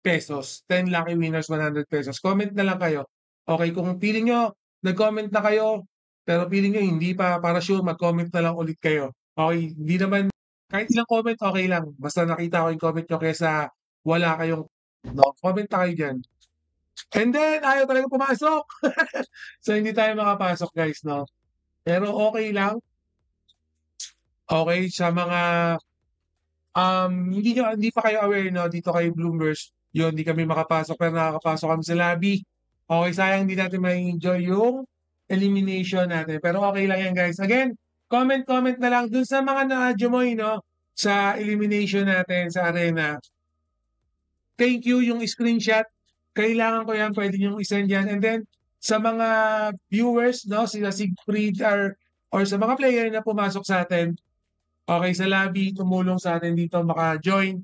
pesos. 10 lucky winners, 100 pesos. Comment na lang kayo. Okay, kung feeling nyo, nag-comment na kayo, pero feeling nyo hindi pa, para sure, mag-comment na lang ulit kayo. Okay, hindi naman, kahit ilang comment, okay lang. Basta nakita ko yung comment nyo kaysa wala kayong, no, comment na kayo dyan. And then, ayaw talaga pumasok. So, hindi tayo makapasok, guys, no? Pero okay lang. Okay, sa mga, hindi pa kayo aware, no? Dito kayo Bloomers, yun, hindi kami makapasok, pero nakakapasok kami sa lobby. Okay, sayang hindi natin may enjoy yung elimination natin. Pero okay lang yan, guys. Again, comment na lang dun sa mga na-join, no? Sa elimination natin sa arena. Thank you, yung screenshot. Kailangan ko yan, pwede nyo isend yan. And then, sa mga viewers, no, sila Siegfried or sa mga player na pumasok sa atin, okay, sa lobby, tumulong sa atin dito, maka-join.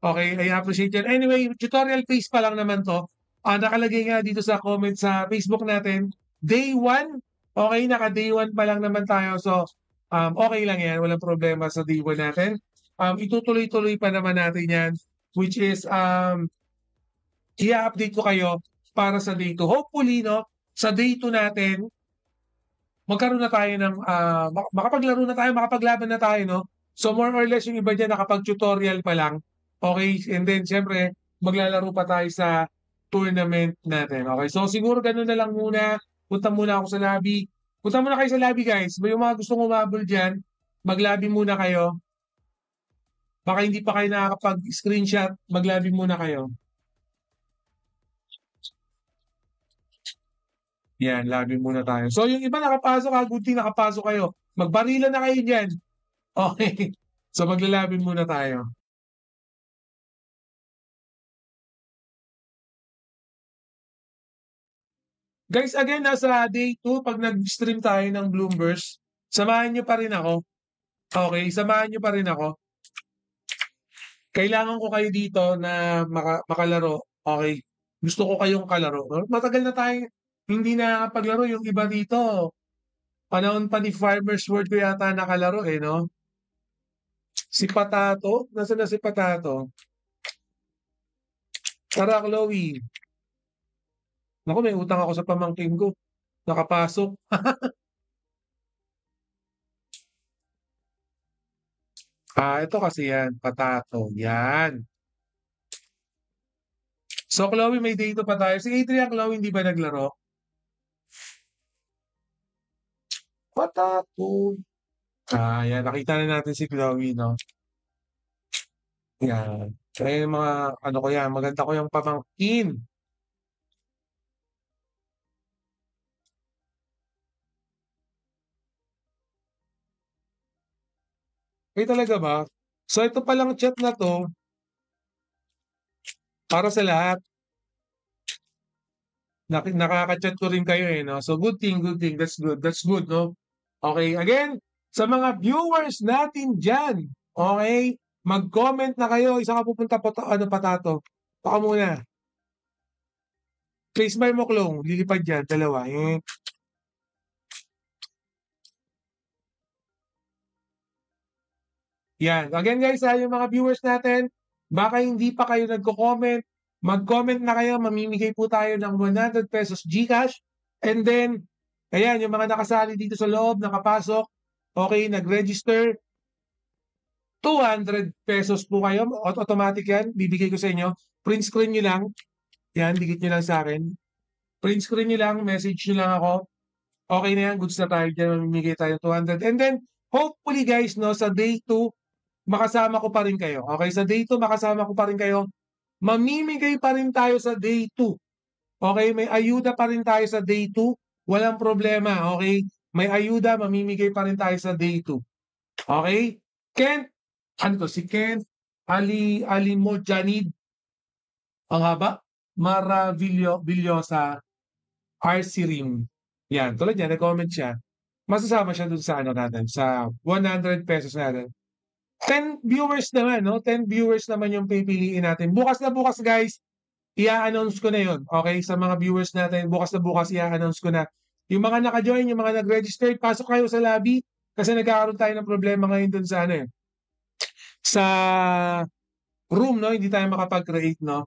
Okay, I appreciate yan. Anyway, tutorial phase pa lang naman to. Nakalagay nga dito sa comment sa Facebook natin, day 1. Okay, naka-day 1 pa lang naman tayo. So, okay lang yan. Walang problema sa day 1 natin. Itutuloy-tuloy pa naman natin yan, which is, i-update ko kayo para sa day 2. Hopefully, no, sa day 2 natin, magkaroon na tayo ng, makapaglaro na tayo, makapaglaban na tayo, no? So, more or less, yung iba dyan, nakapag-tutorial pa lang. Okay, and then, syempre, maglalaro pa tayo sa tournament natin. Okay, so siguro ganun na lang muna. Punta muna ako sa lobby. Punta muna kayo sa lobby, guys. May yung mga gustong umabol dyan, mag-lobby muna kayo. Baka hindi pa kayo nakakapag-screenshot, mag-lobby muna kayo. Yan, lobby muna tayo. So, yung iba nakapasok, good thing nakapasok kayo. Magbarila na kayo dyan. Okay. So, maglalabi muna tayo. Guys, again, nasa day 2, pag nag-stream tayo ng Bloomberg, samahan nyo pa rin ako. Okay, samahan nyo pa rin ako. Kailangan ko kayo dito na makalaro. Okay, gusto ko kayong kalaro. Matagal na tayo hindi na paglaro. Yung iba dito, panahon pa ni Farmers World ko yata nakalaro eh, no? Si Patato? Nasaan na si Patato? Tara, Chloe. Naku, may utang ako sa pamangkin ko. Nakapasok. Ito kasi yan. Patato. Yan. So, Chloe, may dito pa tayo. Si Adrian, Chloe, hindi ba naglaro? Patato. Yan. Nakita na natin si Chloe, no? Yan. Kaya yung mga, ano ko yan, maganda ko yung pamangkin. Ay, talaga ba? So, ito palang chat na to, para sa lahat. Nakaka-chat ko rin kayo eh, no? So, good thing. That's good. That's good, no? Okay, again, sa mga viewers natin dyan, okay, mag-comment na kayo. Isa ka pupunta po, Patato. Baka muna. Place by mo, Klong. Lilipad dyan, dalawa. Yan. Again guys, yung mga viewers natin, baka hindi pa kayo nagko-comment, mag-comment na kayo, mamimigay po tayo ng 100 pesos GCash. And then, ayan, yung mga nakasali dito sa loob, nakapasok, okay, nag-register, ₱200 po kayo. Automatic yan. Bibigay ko sa inyo. Print screen nyo lang. Yan, dikit nyo lang sa akin. Print screen nyo lang. Message nyo lang ako. Okay na yan. Goods na tayo dyan. Mamimigay tayo 200. And then, hopefully guys, no, sa day 2, makasama ko pa rin kayo. Okay, sa day 2, makasama ko pa rin kayo. Mamimigay pa rin tayo sa day 2. Okay, may ayuda pa rin tayo sa day 2. Walang problema, okay? May ayuda, mamimigay pa rin tayo sa day 2. Okay? Kent, ano to? Si Kent Alimojanid. Ang haba? Villosa RC Rim. Yan, tulad yan, nag-comment siya. Masasama siya dun sa ano natin, sa ₱100 natin. 10 viewers naman, no? 10 viewers naman yung pipiliin natin. Bukas na bukas, guys, i-a-announce ko na yun. Okay? Sa mga viewers natin, bukas na bukas, i-a-announce ko na. Yung mga naka-join, yung mga nag-register, pasok kayo sa lobby kasi nagkakaroon tayo ng problema ngayon dun sa ano eh. Sa room, no? Hindi tayo makapag-create, no?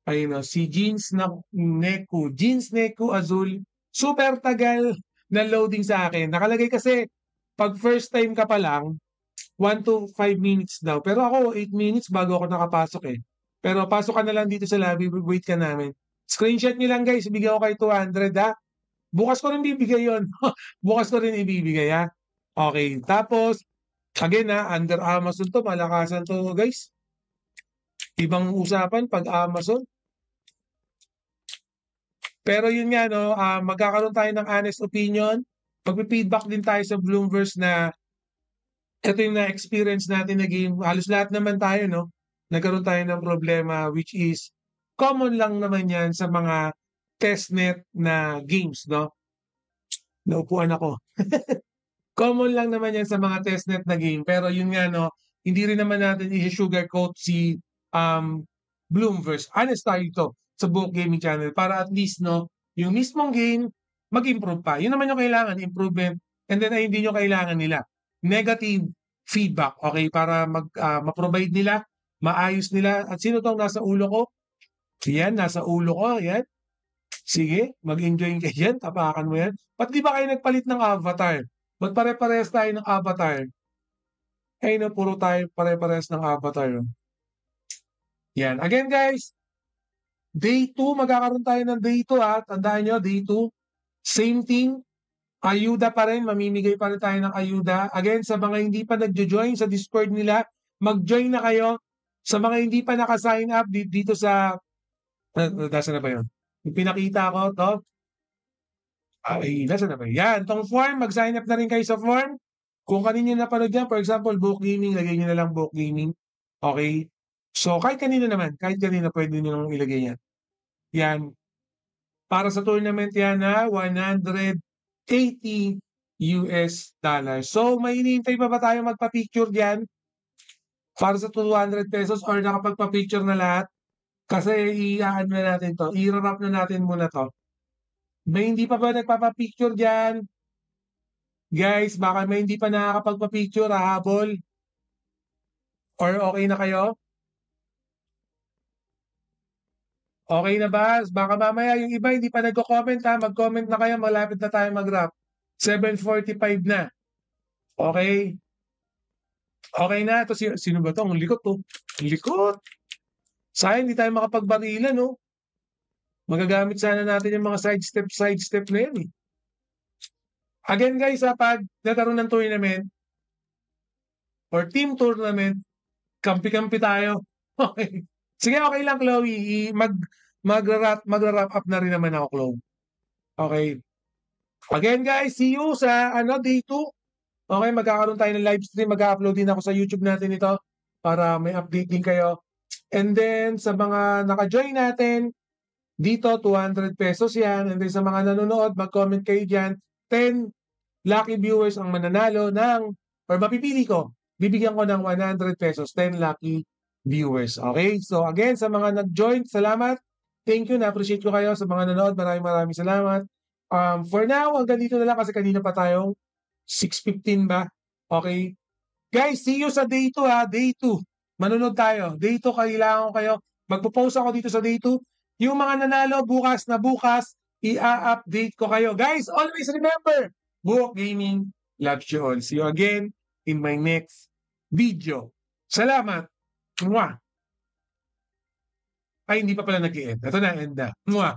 Ayun, no? Si Jeans Neku Azul. Super tagal na loading sa akin. Nakalagay kasi, pag first time ka pa lang, 1 to 5 minutes daw. Pero ako, 8 minutes bago ako nakapasok eh. Pero pasok ka na lang dito sa lobby, wait ka namin. Screenshot nyo lang guys, bigyan ko kayo 200 ha. Bukas ko rin bibigay yon. Bukas ko rin ibibigay ha. Okay, tapos, again ha, under Amazon to, malakasan to guys. Ibang usapan pag Amazon. Pero yun nga, no, magkakaroon tayo ng honest opinion. Magpi-feedback din tayo sa Bloomverse na ito yung na-experience natin na game. Halos lahat naman tayo, no? Nagkaroon tayo ng problema which is common lang naman yan sa mga testnet na games, no? Naupuan ako. Common lang naman yan sa mga testnet na game. Pero yun nga, no? Hindi rin naman natin i-sugarcoat si Bloomverse. Honest tayo ito sa Book Gaming Channel para at least, no, yung mismong game, mag-improve pa. Yun naman yung kailangan, improvement. And then ay hindi nyo kailangan nila negative feedback, okay? Para ma-provide nila, maayos nila. At sino tong nasa ulo ko? Yan, nasa ulo ko, yan. Sige, mag-enjoy ka yan, tapakan mo yan. Ba't di ba kayo nagpalit ng avatar? Ba't pare-parehas tayo ng avatar? Ay na, puro tayo pare-parehas ng avatar. Yan. Again guys, day 2, magkakaroon tayo ng day 2 ha. Tandaan nyo, day 2, same thing. Ayuda pa rin, mamimigay pa rin tayo ng ayuda. Again, sa mga hindi pa nagjo-join sa Discord nila, mag-join na kayo. Sa mga hindi pa naka-sign up dito sa nasa na ba 'yon? Yung pinakita ko 'to. Ay, nasa na ba? Yan, tong form, mag-sign up na rin kayo sa form. Kung kanino napanood yan, for example, Book Gaming, lagay niyo na lang Book Gaming. Okay? So, kahit kanino naman, kahit kanino pwede niyo nang ilagay yan. Yan. Para sa tournament yan na $180. So, may hinihintay pa ba tayo magpa-picture diyan para sa ₱200 or nakapagpa-picture na lahat? Kasi i-aano na natin 'to, i-wrap na natin muna 'to. May hindi pa ba nagpapa-picture diyan? Guys, baka may hindi pa nakakapagpa-picture, hahabol? Or okay na kayo? Okay na ba? Baka mamaya yung iba hindi pa nagko-comment ha, mag-comment na kayo, malapit na tayo mag-wrap. 7:45 na. Okay? Okay na. Ito sino ba 'to? Ang likot 'to. Ang likot. Sayang hindi tayo makapagbarilan 'no. Magagamit sana natin yung mga sidestep na yan eh. Again guys, pag nagkaroon ng tournament or team tournament, kampi-kampi tayo. Okay. Sige, okay lang Chloe. Magra-wrap up na rin naman ako, Chloe. Okay. Again guys, see you sa day 2. Okay, magkakaroon tayo ng live stream. Mag-upload din ako sa YouTube natin ito para may update din kayo. And then, sa mga naka-join natin, dito, ₱200 yan. And then, sa mga nanonood, mag-comment kayo dyan. 10 lucky viewers ang mananalo or mapipili ko. Bibigyan ko ng ₱100. 10 lucky viewers. Okay? So, again, sa mga nag-join, salamat. Thank you. Na-appreciate ko kayo. Sa mga nanonood, maraming salamat. For now, hanggang dito na lang kasi kanina pa tayong 6:15 ba? Okay? Guys, see you sa day 2 ha. Day 2. Manunod tayo. Day 2, kailangan ko kayo. Magpo-post ako dito sa day 2. Yung mga nanalo bukas, i-update ko kayo. Guys, always remember, Book Gaming loves you all. See you again in my next video. Salamat. Mwah. Ay, hindi pa pala nag-i-end. Ito na, end na. Mwah.